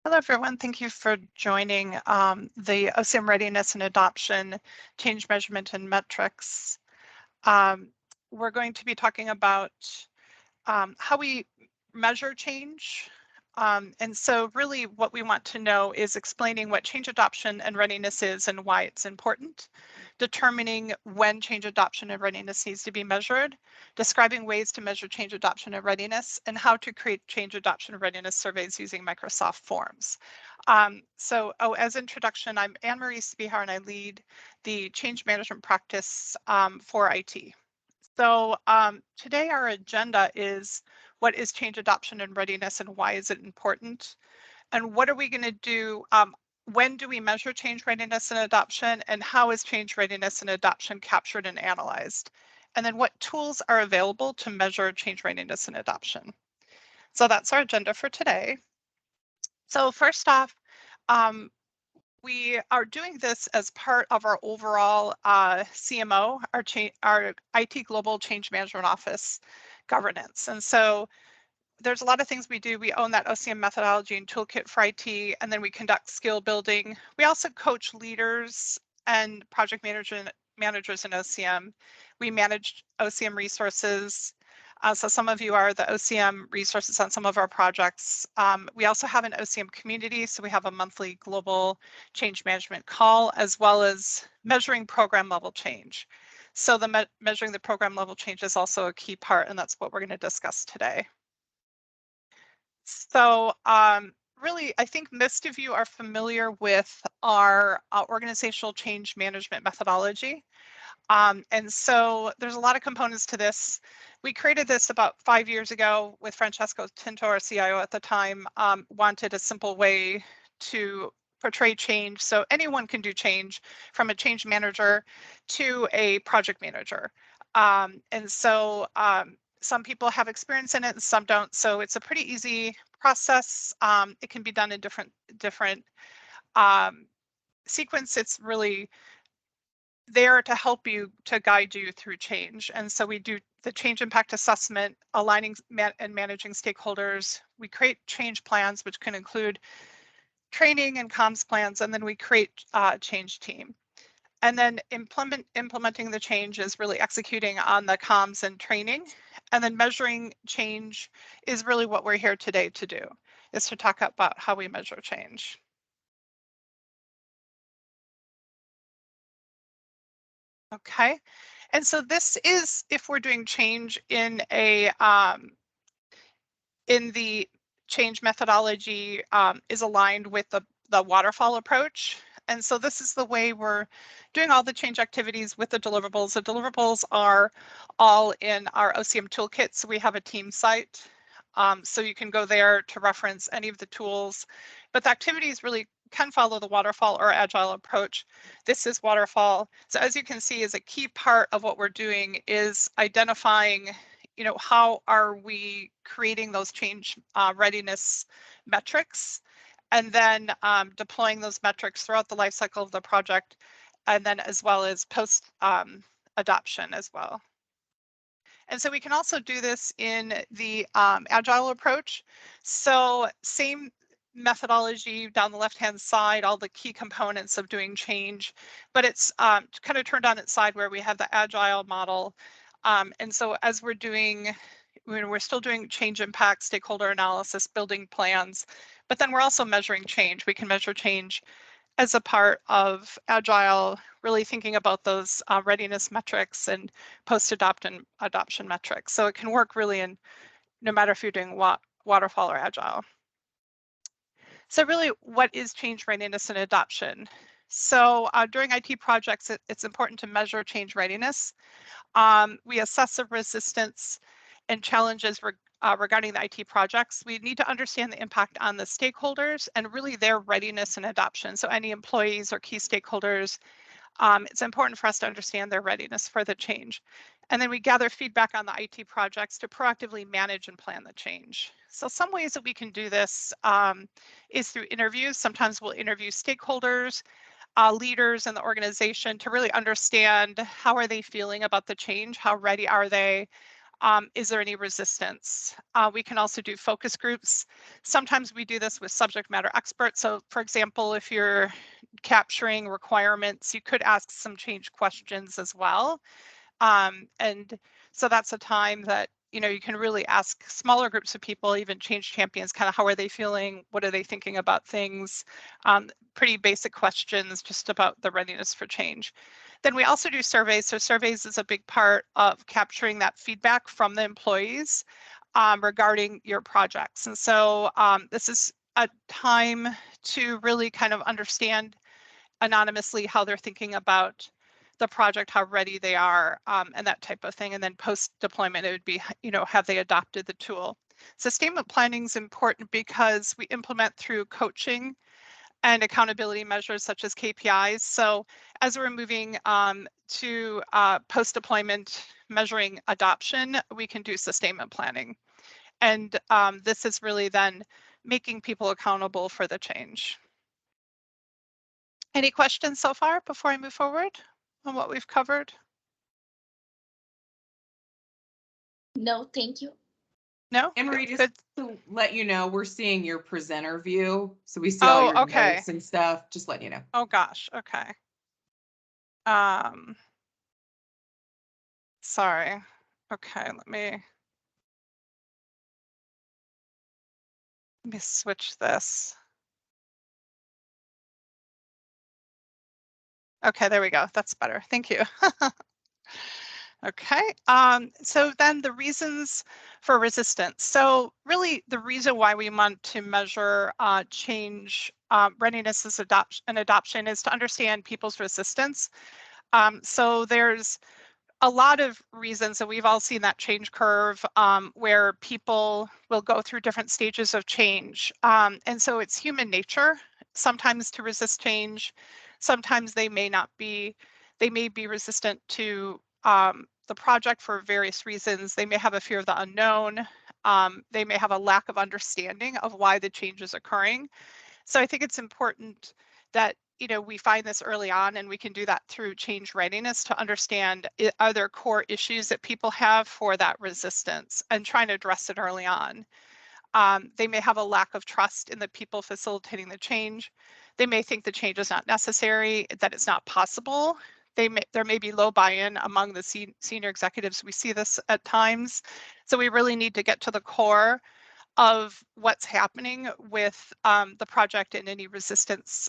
Hello, everyone. Thank you for joining the OCM Readiness and Adoption Change Measurement and Metrics. We're going to be talking about how we measure change. And so really what we want to know is explaining what change adoption and readiness is and why it's important, determining when change adoption and readiness needs to be measured, describing ways to measure change adoption and readiness, and how to create change adoption and readiness surveys using Microsoft Forms. As introduction, I'm Anne-Marie Spihar and I lead the change management practice for IT. So today our agenda is what is change adoption and readiness and why is it important? And what are we going to do? When do we measure change readiness and adoption? And how is change readiness and adoption captured and analyzed? And then what tools are available to measure change readiness and adoption? So that's our agenda for today. So first off, we are doing this as part of our overall CMO, our IT Global Change Management Office governance. And so there's a lot of things we do. We own that OCM methodology and toolkit for IT, and then we conduct skill building. We also coach leaders and project managers in OCM. We manage OCM resources. So some of you are the OCM resources on some of our projects. We also have an OCM community, so we have a monthly global change management call, as well as measuring program level change. So the measuring the program level change is also a key part, and that's what we're going to discuss today. So really, I think most of you are familiar with our organizational change management methodology. And so there's a lot of components to this. We created this about 5 years ago with Francesco Tinto, our CIO at the time, wanted a simple way to portray change so anyone can do change, from a change manager to a project manager. And so some people have experience in it and some don't. So it's a pretty easy process. It can be done in different sequence. It's really there to help you, to guide you through change. And so we do the change impact assessment, aligning and managing stakeholders. We create change plans, which can include training and comms plans, and then we create a change team. And then implementing the change is really executing on the comms and training. And then measuring change is really what we're here today to do, is to talk about how we measure change. Okay, and so this is if we're doing change in a in the change methodology is aligned with the waterfall approach. And so this is the way we're doing all the change activities with the deliverables. The deliverables are all in our OCM toolkit. So we have a team site. So you can go there to reference any of the tools, but the activities really can follow the waterfall or agile approach. This is waterfall. So as you can see, is a key part of what we're doing is identifying, you know, how are we creating those change readiness metrics, and then deploying those metrics throughout the life cycle of the project, and then as well as post adoption as well. And so we can also do this in the agile approach. So same methodology down the left-hand side, all the key components of doing change, but it's kind of turned on its side where we have the agile model. And so as we're doing, we're still doing change impact, stakeholder analysis, building plans, but then we're also measuring change. We can measure change as a part of agile, really thinking about those readiness metrics and post-adoption metrics. So it can work really in no matter if you're doing waterfall or agile. So really, what is change readiness and adoption? So during IT projects, it's important to measure change readiness. We assess the resistance and challenges regarding the IT projects. We need to understand the impact on the stakeholders and really their readiness and adoption. So any employees or key stakeholders, it's important for us to understand their readiness for the change. And then we gather feedback on the IT projects to proactively manage and plan the change. So some ways that we can do this is through interviews. Sometimes we'll interview stakeholders, leaders in the organization to really understand how are they feeling about the change, how ready are they, Is there any resistance? We can also do focus groups. Sometimes we do this with subject matter experts. So for example, if you're capturing requirements, you could ask some change questions as well. And so that's a time that, you know, you can really ask smaller groups of people, even change champions, kind of how are they feeling? What are they thinking about things? Pretty basic questions just about the readiness for change. Then we also do surveys. So surveys is a big part of capturing that feedback from the employees regarding your projects. And so this is a time to really kind of understand anonymously how they're thinking about the project, how ready they are, and that type of thing. And then post deployment, it would be, you know, have they adopted the tool? Sustainment planning is important because we implement through coaching and accountability measures such as KPIs. So as we're moving to post deployment measuring adoption, we can do sustainment planning. And this is really then making people accountable for the change. Any questions so far before I move forward on what we've covered? No, thank you. No? And Marie, just to let you know, we're seeing your presenter view. So we see all Oh, your okay. notes and stuff. Just letting you know. Oh gosh, okay. Sorry. Okay, let me switch this. Okay, there we go. That's better. Thank you. Okay, so then the reasons for resistance. So really the reason why we want to measure change readiness as adoption is to understand people's resistance. So there's a lot of reasons, and we've all seen that change curve where people will go through different stages of change. And so it's human nature sometimes to resist change. Sometimes they may not be, they may be resistant to the project for various reasons. They may have a fear of the unknown. They may have a lack of understanding of why the change is occurring. So I think it's important that, you know, we find this early on, and we can do that through change readiness to understand, are there core issues that people have for that resistance, and trying to address it early on. They may have a lack of trust in the people facilitating the change. They may think the change is not necessary, that it's not possible. There may be low buy-in among the senior executives. We see this at times. So we really need to get to the core of what's happening with the project and any resistance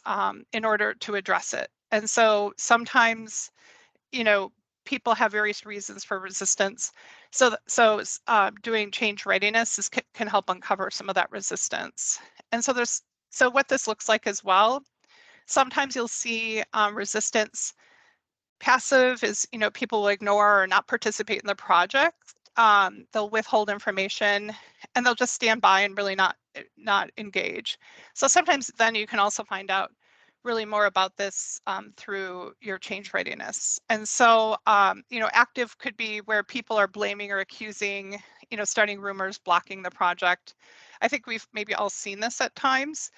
in order to address it. And so sometimes, you know, people have various reasons for resistance. So doing change readiness can help uncover some of that resistance. And so what this looks like as well, sometimes you'll see resistance. Passive is, you know, people will ignore or not participate in the project. They'll withhold information, and they'll just stand by and really not engage. So sometimes then you can also find out really more about this through your change readiness. And so, you know, active could be where people are blaming or accusing, you know, starting rumors, blocking the project. I think we've maybe all seen this at times.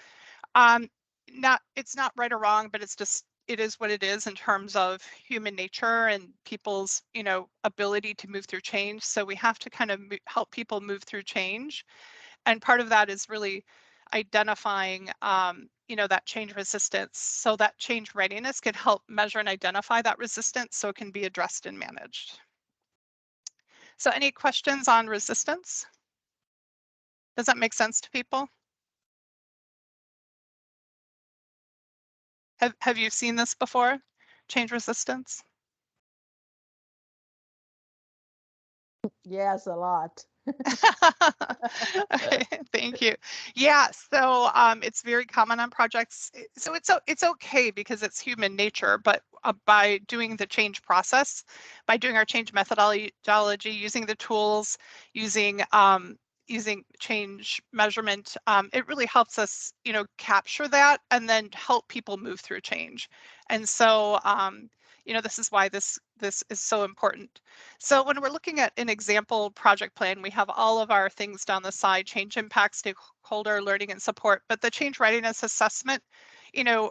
It's not right or wrong, but it's just, it is what it is in terms of human nature and people's, you know, ability to move through change. So we have to kind of help people move through change. And part of that is really identifying, you know, that change resistance, so that change readiness can help measure and identify that resistance so it can be addressed and managed. So any questions on resistance? Does that make sense to people? Have you seen this before? Change resistance? Yes, a lot. Okay, thank you. Yeah, so it's very common on projects. So it's okay because it's human nature, but by doing the change process, by doing our change methodology, using the tools, using change measurement, it really helps us, you know, capture that and then help people move through change. And so, you know, this is why this is so important. So when we're looking at an example project plan, we have all of our things down the side: change impact, stakeholder, learning and support. But the change readiness assessment, you know,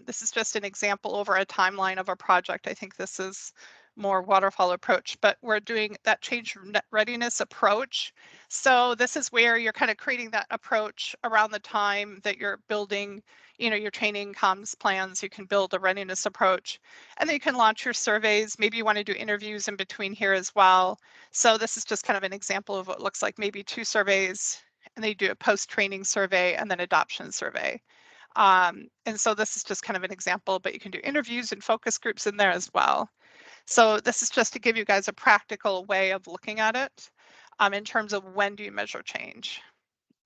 this is just an example over a timeline of a project. I think this is more waterfall approach, but we're doing that change readiness approach. So this is where you're kind of creating that approach around the time that you're building, your training comms plans. You can build a readiness approach, and then you can launch your surveys. Maybe you want to do interviews in between here as well. So this is just kind of an example of what it looks like, maybe 2 surveys, and then you do a post-training survey and then adoption survey. And so this is just kind of an example, but you can do interviews and focus groups in there as well. So this is just to give you guys a practical way of looking at it in terms of when do you measure change.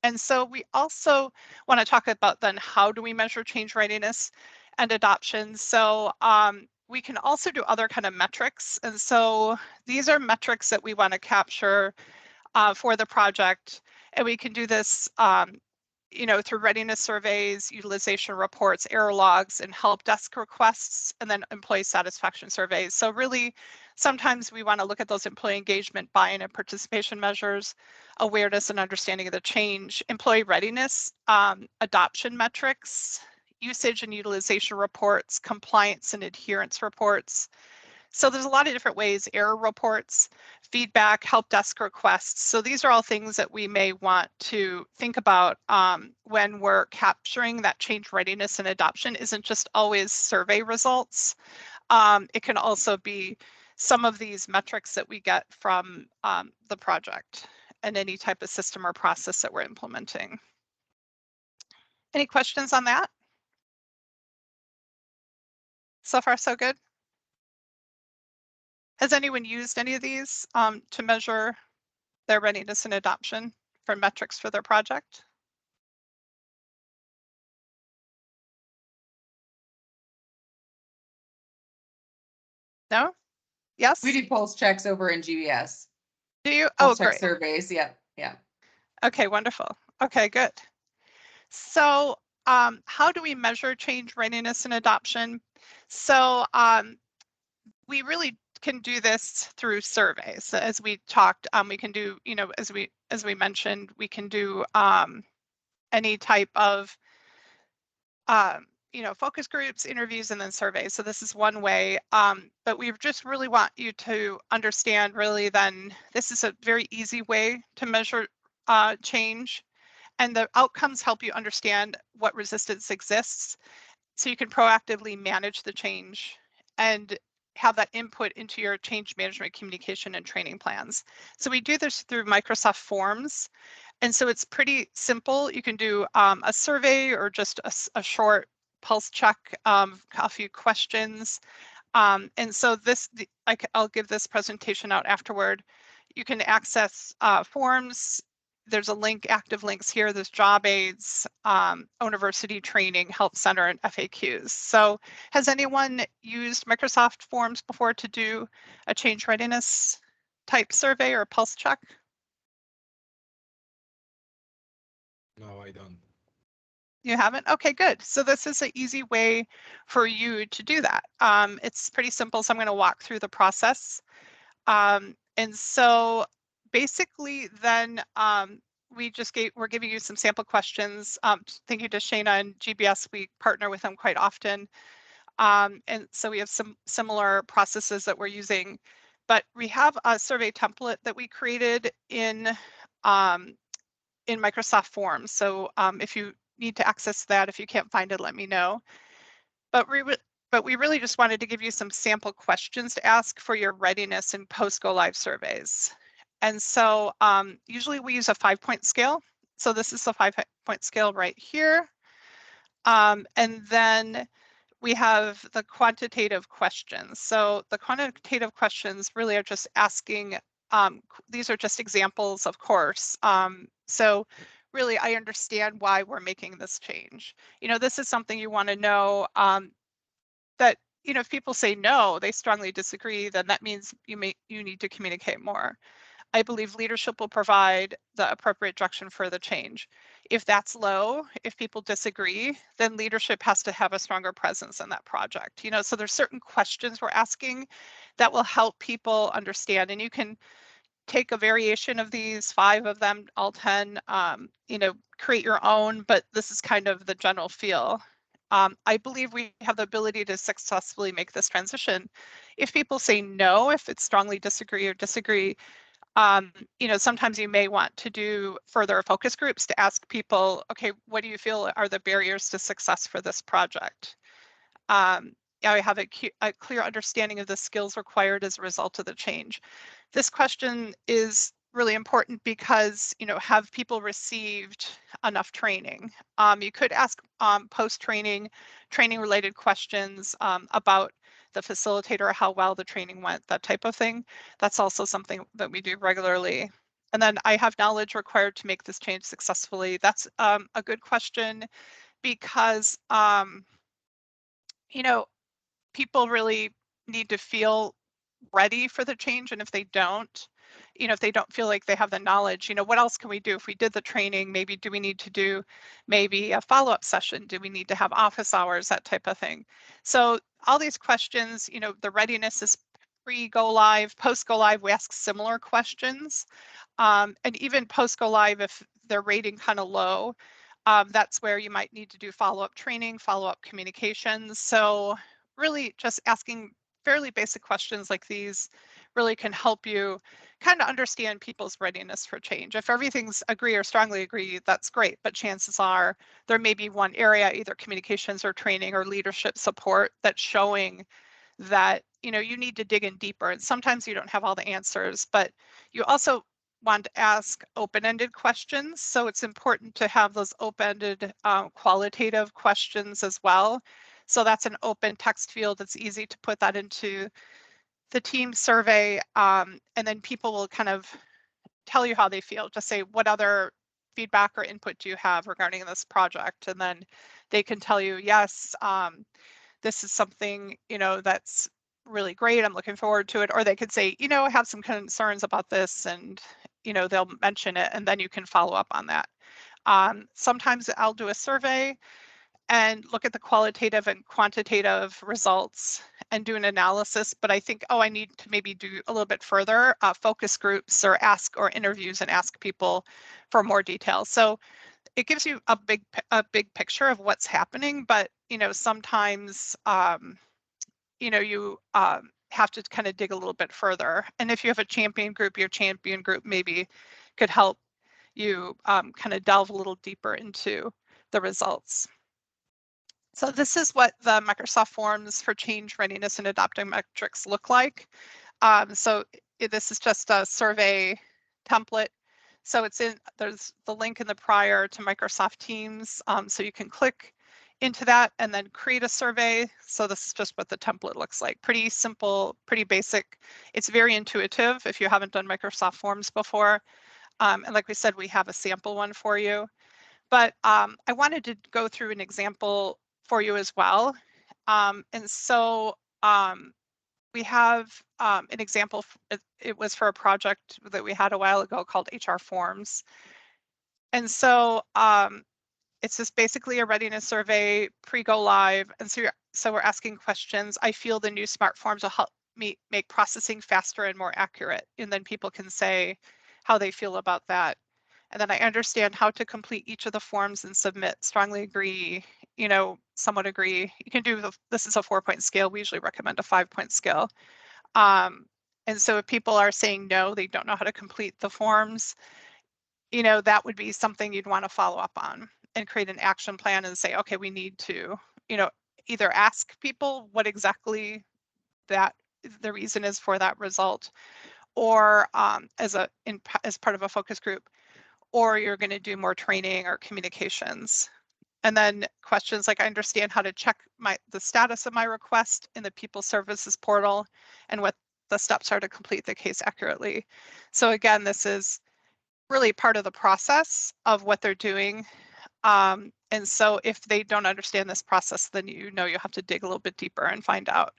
And so we also want to talk about then how do we measure change readiness and adoption. So we can also do other kind of metrics. And so these are metrics that we want to capture for the project. And we can do this through readiness surveys, utilization reports, error logs, and help desk requests, and then employee satisfaction surveys. So really, sometimes we want to look at those employee engagement, buy-in, and participation measures, awareness and understanding of the change, employee readiness, adoption metrics, usage and utilization reports, compliance and adherence reports. So there's a lot of different ways, error reports, feedback, help desk requests. So these are all things that we may want to think about when we're capturing that change readiness and adoption. Isn't just always survey results. It can also be some of these metrics that we get from the project and any type of system or process that we're implementing. Any questions on that? So far, so good. Has anyone used any of these to measure their readiness and adoption for metrics for their project? No? Yes? We do pulse checks over in GBS. Do you? Pulse Oh, check great. surveys. Yep. Yeah. Okay, wonderful. Okay, good. So how do we measure change readiness and adoption? So we really can do this through surveys. As we talked, we can do, as we mentioned, we can do any type of focus groups, interviews, and then surveys. So this is one way, but we just really want you to understand really then this is a very easy way to measure change, and the outcomes help you understand what resistance exists so you can proactively manage the change and have that input into your change management communication and training plans. So we do this through Microsoft Forms. And so it's pretty simple. You can do a survey or just a short pulse check, a few questions. And so I'll give this presentation out afterward. You can access forms. There's a link, active links here. There's job aids, university training, help center, and FAQs. So has anyone used Microsoft Forms before to do a change readiness type survey or pulse check? No, I don't. You haven't? Okay, good. So this is an easy way for you to do that. It's pretty simple, so I'm going to walk through the process. And so basically then we're giving you some sample questions. Thank you to Shana and GBS. We partner with them quite often. And so we have some similar processes that we're using, but we have a survey template that we created in Microsoft Forms. So if you need to access that, if you can't find it, let me know. But we really just wanted to give you some sample questions to ask for your readiness and post-go live surveys. And so usually we use a 5-point scale. So this is the 5-point scale right here. And then we have the quantitative questions. So the quantitative questions really are just asking, these are just examples, of course. So really, I understand why we're making this change. This is something you want to know that, if people say no, they strongly disagree, then that means you need to communicate more. I believe leadership will provide the appropriate direction for the change. If that's low, if people disagree, then leadership has to have a stronger presence in that project. So there's certain questions we're asking that will help people understand, and you can take a variation of these, 5 of them, all 10, create your own, but this is kind of the general feel. I believe we have the ability to successfully make this transition. If people say no, if it's strongly disagree, sometimes you may want to do further focus groups to ask people, okay, what do you feel are the barriers to success for this project? I have a clear understanding of the skills required as a result of the change. This question is really important because, have people received enough training? You could ask post-training, training-related questions about the facilitator, how well the training went, that type of thing. That's also something that we do regularly. And then I have knowledge required to make this change successfully. That's a good question because, people really need to feel ready for the change. And if they don't, if they don't feel like they have the knowledge, what else can we do? If we did the training, maybe do we need to do maybe a follow-up session? Do we need to have office hours, that type of thing? So all these questions, the readiness is pre-go live, post-go live, we ask similar questions. And even post-go live, if they're rating kind of low, that's where you might need to do follow-up training, follow-up communications. So really just asking fairly basic questions like these really can help you kind of understand people's readiness for change. If everything's agree or strongly agree, that's great, but chances are there may be one area, either communications or training or leadership support, that's showing that you need to dig in deeper. And sometimes you don't have all the answers, but you also want to ask open-ended questions. So it's important to have those open-ended qualitative questions as well. So that's an open text field. It's easy to put that into the team survey, and then people will kind of tell you how they feel. Just say, what other feedback or input do you have regarding this project? And then they can tell you, yes, this is something, that's really great. I'm looking forward to it. Or they could say, I have some concerns about this, and, they'll mention it, and then you can follow up on that. Sometimes I'll do a survey and look at the qualitative and quantitative results and do an analysis, but I think, I need to maybe do a little bit further, focus groups or interviews and ask people for more details. So it gives you a big picture of what's happening, but sometimes you have to kind of dig a little bit further. And if you have a champion group, your champion group maybe could help you kind of delve a little deeper into the results. So this is what the Microsoft Forms for Change Readiness and Adopting Metrics look like. So this is just a survey template. So there's the link in the prior to Microsoft Teams. So you can click into that and then create a survey. So this is just what the template looks like. Pretty simple, pretty basic. It's very intuitive if you haven't done Microsoft Forms before. And like we said, we have a sample one for you. But I wanted to go through an example for you as well. And so we have an example. It was for a project that we had a while ago called HR Forms. And so it's just basically a readiness survey pre-go live. And so we're asking questions. I feel the new smart forms will help me make processing faster and more accurate. And then people can say how they feel about that. And then I understand how to complete each of the forms and submit. Strongly agree, somewhat agree. You can do, this is a 4-point scale. We usually recommend a 5-point scale. And so if people are saying no, they don't know how to complete the forms, that would be something you'd want to follow up on and create an action plan and say, okay, we need to, either ask people what exactly the reason is for that result, or as part of a focus group, or you're going to do more training or communications. And then questions like, I understand how to check the status of my request in the People Services portal and what the steps are to complete the case accurately. So again, this is really part of the process of what they're doing. And so if they don't understand this process, then you have to dig a little bit deeper and find out.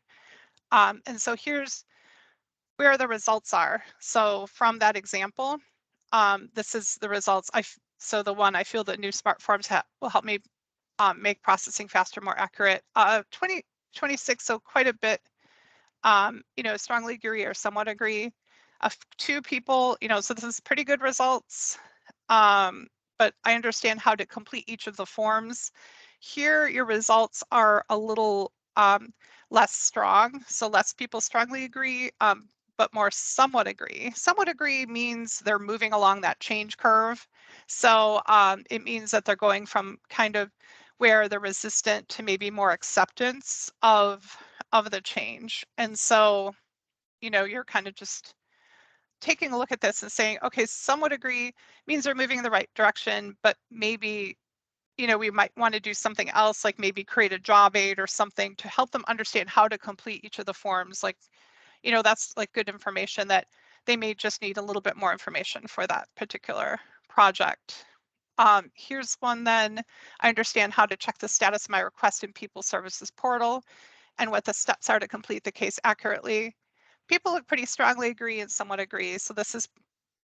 And so here's where the results are. So from that example, this is the results. So the one, I feel that new smart forms will help me make processing faster, more accurate. 26, so quite a bit, strongly agree or somewhat agree. 2 people, so this is pretty good results. But I understand how to complete each of the forms. Here, your results are a little less strong, so less people strongly agree, but more somewhat agree. Somewhat agree means they're moving along that change curve. So it means that they're going from kind of where they're resistant to maybe more acceptance of the change. And so, you know, you're kind of just taking a look at this and saying, okay, somewhat agree means they're moving in the right direction, but maybe, you know, we might want to do something else, like maybe create a job aid or something to help them understand how to complete each of the forms. Like, you know, that's like good information that they may just need a little bit more information for that particular project. Here's one then. I understand how to check the status of my request in People Services portal and what the steps are to complete the case accurately. People look pretty strongly agree and somewhat agree. So this is,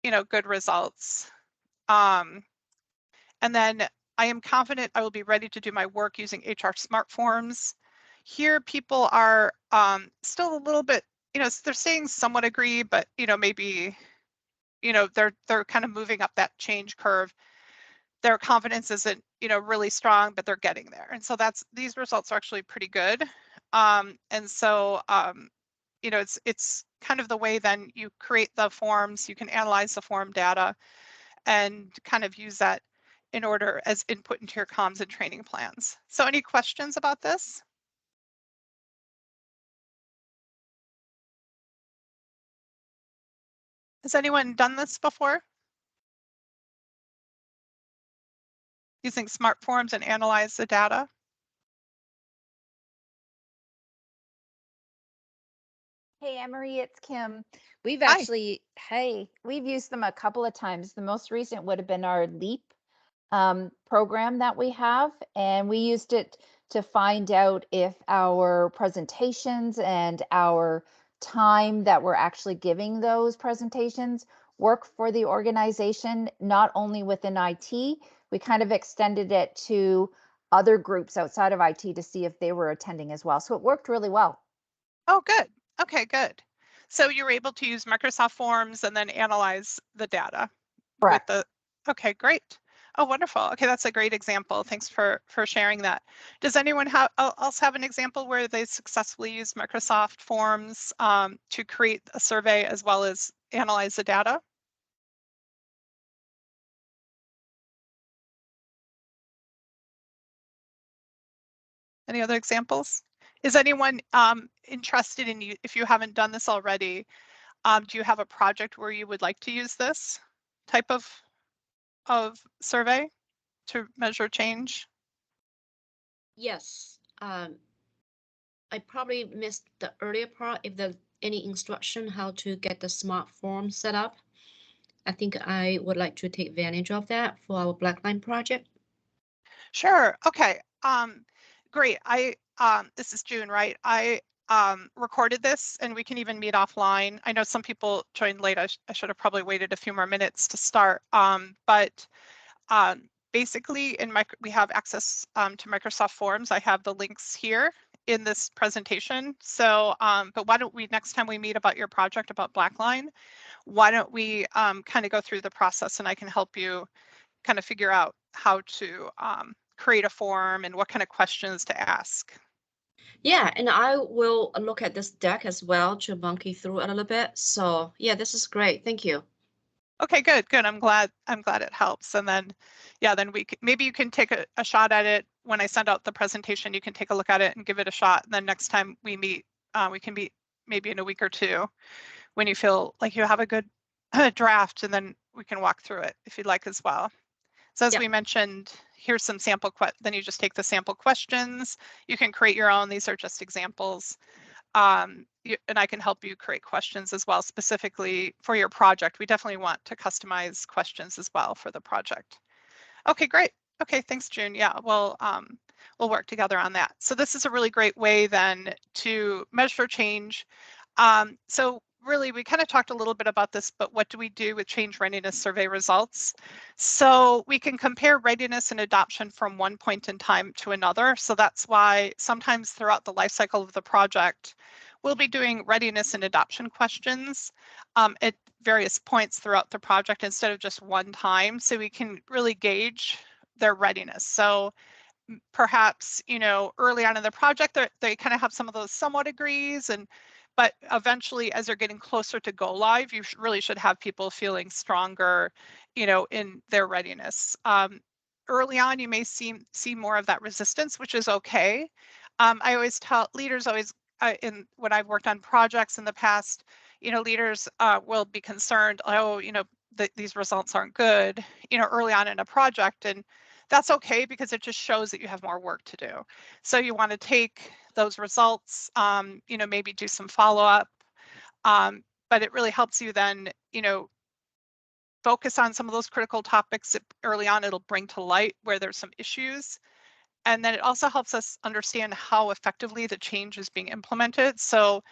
you know, good results. And then I am confident I will be ready to do my work using HR Smart Forms. Here, people are still a little bit, you know, they're saying somewhat agree, but, you know, maybe, you know, they're kind of moving up that change curve. Their confidence isn't, you know, really strong, but they're getting there. And so these results are actually pretty good. And so, you know, it's kind of the way then you create the forms, you can analyze the form data and kind of use that in order as input into your comms and training plans. So any questions about this? Has anyone done this before? Using smart forms and analyze the data? Hey, Emery, it's Kim. We've Hi. actually, hey, we've used them a couple of times. The most recent would have been our LEAP program that we have, and we used it to find out if our presentations and our time that we're actually giving those presentations work for the organization, not only within IT, we kind of extended it to other groups outside of IT to see if they were attending as well. So it worked really well. Oh, good. Okay, good. So you were able to use Microsoft Forms and then analyze the data with Correct. the, okay, great. Oh, wonderful. Okay, that's a great example. Thanks for sharing that. Does anyone else have an example where they successfully used Microsoft Forms to create a survey as well as analyze the data? Any other examples? Is anyone interested in, if you haven't done this already, do you have a project where you would like to use this type of survey to measure change? Yes. I probably missed the earlier part. If there's any instruction how to get the smart form set up, I think I would like to take advantage of that for our Blackline project. Sure. Okay. Great. This is June, right? I recorded this and we can even meet offline. I know some people joined late. I should have probably waited a few more minutes to start. But basically we have access to Microsoft Forms. I have the links here in this presentation. So, but why don't we, next time we meet about your project about Blackline, why don't we kind of go through the process and I can help you kind of figure out how to create a form and what kind of questions to ask. Yeah, and I will look at this deck as well to monkey through a little bit. So yeah, this is great. Thank you. Okay, good. I'm glad it helps. And then, yeah, then maybe you can take a shot at it when I send out the presentation. You can take a look at it and give it a shot. And then next time we meet, we can meet maybe in a week or two when you feel like you have a good draft, and then we can walk through it if you'd like as well. So as Yep. we mentioned, here's some sample then you just take the sample questions. You can create your own. These are just examples. And I can help you create questions as well, specifically for your project. We definitely want to customize questions as well for the project. Okay, great. Okay, thanks, June. Yeah, we'll work together on that. So this is a really great way then to measure change. So really, we kind of talked a little bit about this, but what do we do with change readiness survey results? So we can compare readiness and adoption from one point in time to another. So that's why sometimes throughout the life cycle of the project, we'll be doing readiness and adoption questions at various points throughout the project instead of just one time. So we can really gauge their readiness. So perhaps, you know, early on in the project, they kind of have some of those somewhat agrees, but eventually as they're getting closer to go live, you really should have people feeling stronger, you know, in their readiness. Early on, you may see more of that resistance, which is okay. I always tell leaders when I've worked on projects in the past, you know, leaders will be concerned, oh, you know, these results aren't good, you know, early on in a project, and that's okay because it just shows that you have more work to do. So you want to take those results, you know, maybe do some follow-up, but it really helps you then, you know, focus on some of those critical topics that early on it'll bring to light where there's some issues. And then it also helps us understand how effectively the change is being implemented. So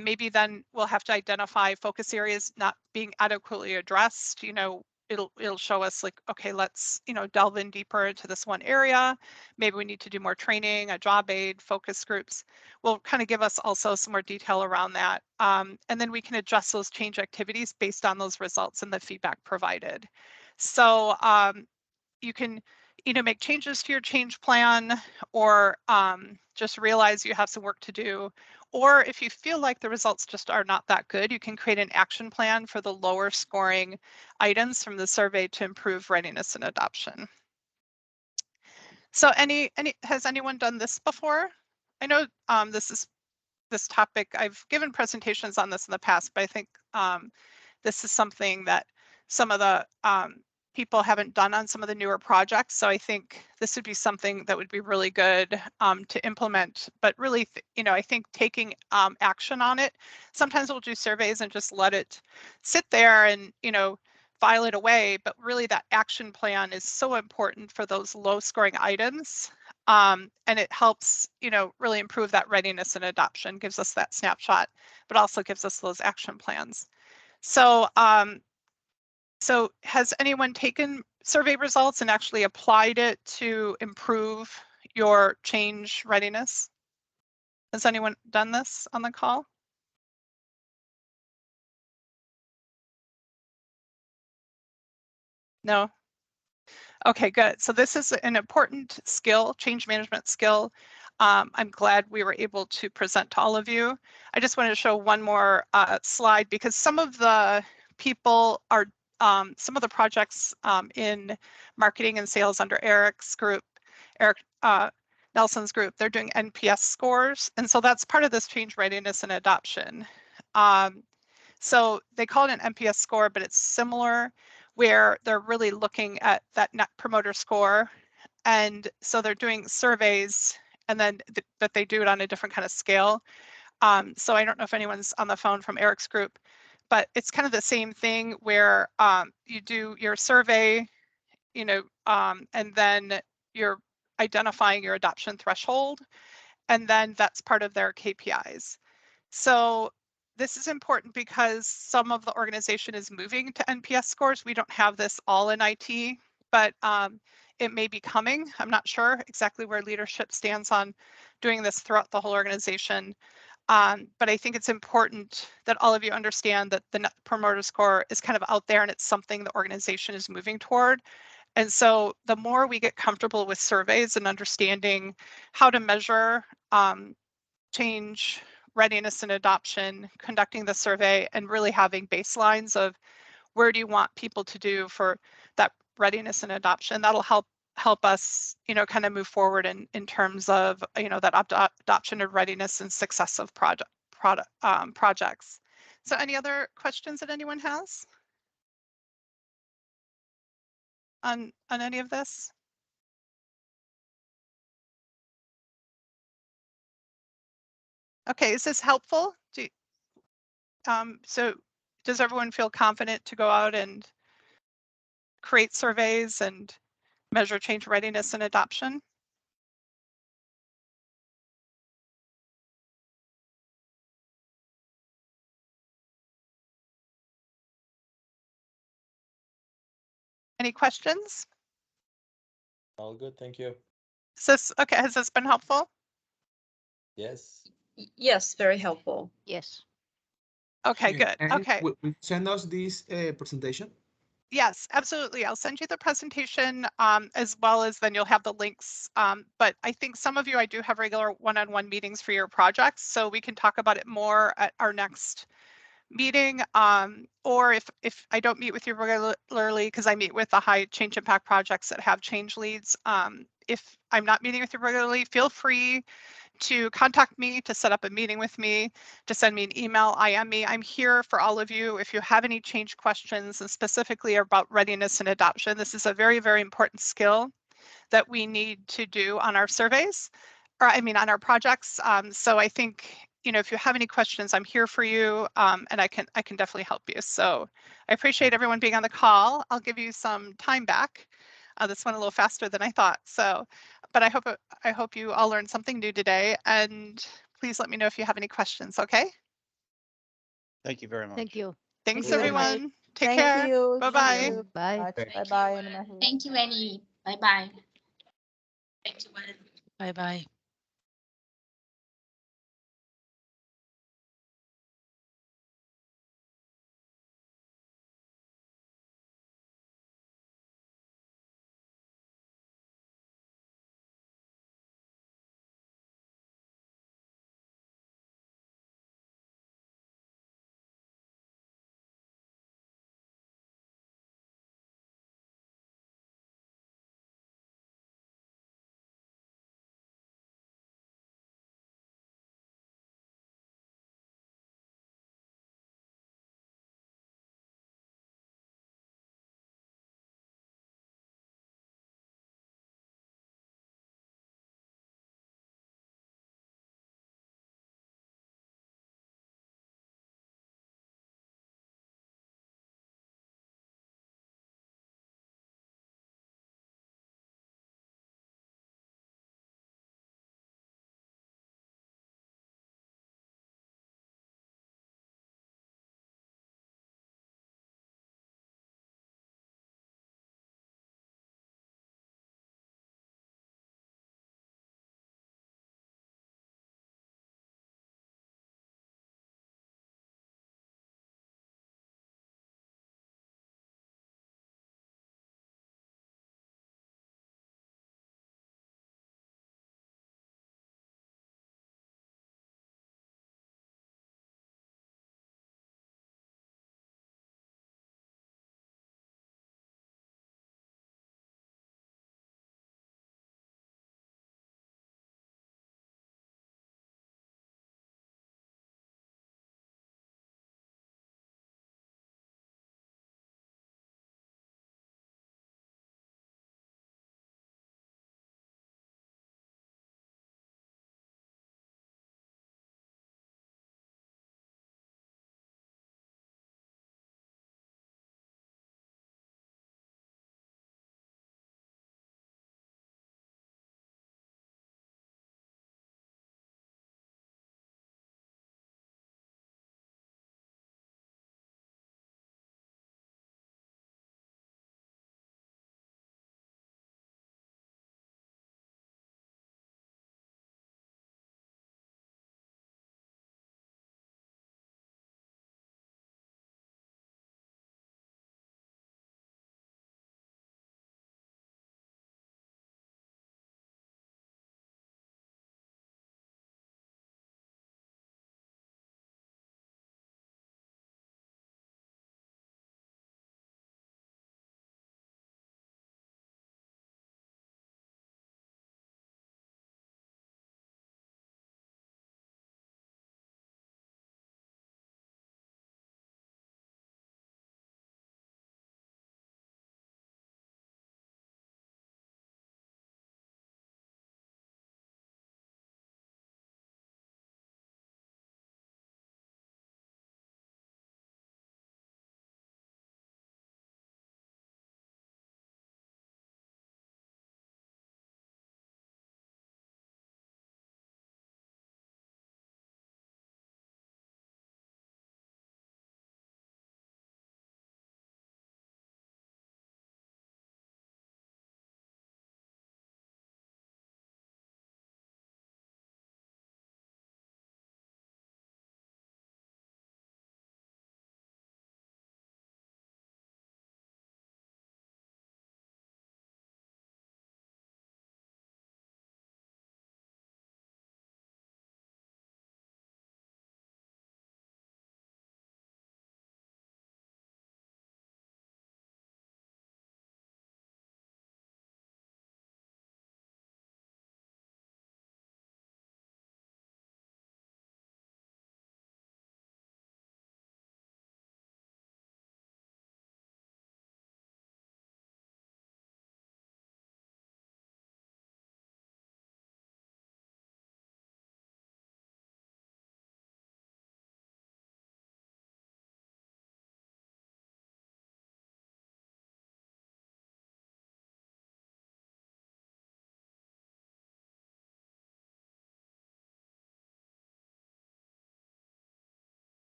maybe then we'll have to identify focus areas not being adequately addressed. You know, it'll show us like, okay, let's, you know, delve in deeper into this one area. Maybe we need to do more training, a job aid, focus groups. Will kind of give us also some more detail around that. And then we can adjust those change activities based on those results and the feedback provided. So you can, you know, make changes to your change plan, or just realize you have some work to do. Or if you feel like the results just are not that good, you can create an action plan for the lower scoring items from the survey to improve readiness and adoption. So has anyone done this before? I know this topic, I've given presentations on this in the past, but I think this is something that some of the people haven't done on some of the newer projects. So I think this would be something that would be really good to implement, but really, you know, I think taking action on it. Sometimes we'll do surveys and just let it sit there and, you know, file it away, but really that action plan is so important for those low scoring items. And it helps, you know, really improve that readiness and adoption, gives us that snapshot, but also gives us those action plans. So, so has anyone taken survey results and actually applied it to improve your change readiness? Has anyone done this on the call? No? Okay, good. So this is an important skill, change management skill. I'm glad we were able to present to all of you. I just wanted to show one more slide because some of the people are, some of the projects in marketing and sales under Eric's group, Eric Nelson's group, they're doing NPS scores. And so that's part of this change readiness and adoption. So they call it an NPS score, but it's similar, where they're really looking at that net promoter score. And so they're doing surveys, and then that they do it on a different kind of scale. So I don't know if anyone's on the phone from Eric's group, but it's kind of the same thing where you do your survey, you know, and then you're identifying your adoption threshold, and then that's part of their KPIs. So this is important because some of the organization is moving to NPS scores. We don't have this all in IT, but it may be coming. I'm not sure exactly where leadership stands on doing this throughout the whole organization. But I think it's important that all of you understand that the Net Promoter Score is kind of out there and it's something the organization is moving toward. And so the more we get comfortable with surveys and understanding how to measure change readiness and adoption, conducting the survey, and really having baselines of where do you want people to do for that readiness and adoption, that'll help us, you know, kind of move forward in terms of, you know, that adoption of readiness and success of projects. So any other questions that anyone has on any of this? Okay, is this helpful? So does everyone feel confident to go out and create surveys and measure change readiness and adoption? Any questions? All good, thank you. Is this okay? Has this been helpful? Yes. Yes, very helpful. Yes. Okay, good. And Okay. will send us this presentation? Yes, absolutely. I'll send you the presentation as well as then you'll have the links. But I think some of you, I do have regular one-on-one meetings for your projects, so we can talk about it more at our next meeting. Or if I don't meet with you regularly, because I meet with the high change impact projects that have change leads, if I'm not meeting with you regularly, feel free to contact me, to set up a meeting with me, to send me an email, IM me. I'm here for all of you. If you have any change questions and specifically about readiness and adoption, this is a very, very important skill that we need to do on our surveys, or I mean, on our projects. So I think, you know, if you have any questions, I'm here for you, and I can definitely help you. So I appreciate everyone being on the call. I'll give you some time back. This went a little faster than I thought. So, but I hope you all learned something new today, and please let me know if you have any questions. Okay. Thank you very much. Thank you. Thanks, you, Annie. everyone. Take Thank care. you. Bye Thank bye. you Bye. much. Thank Bye-bye, you. Anna Marie. Thank you, Annie. Bye-bye. Thank you, Annie. Bye bye.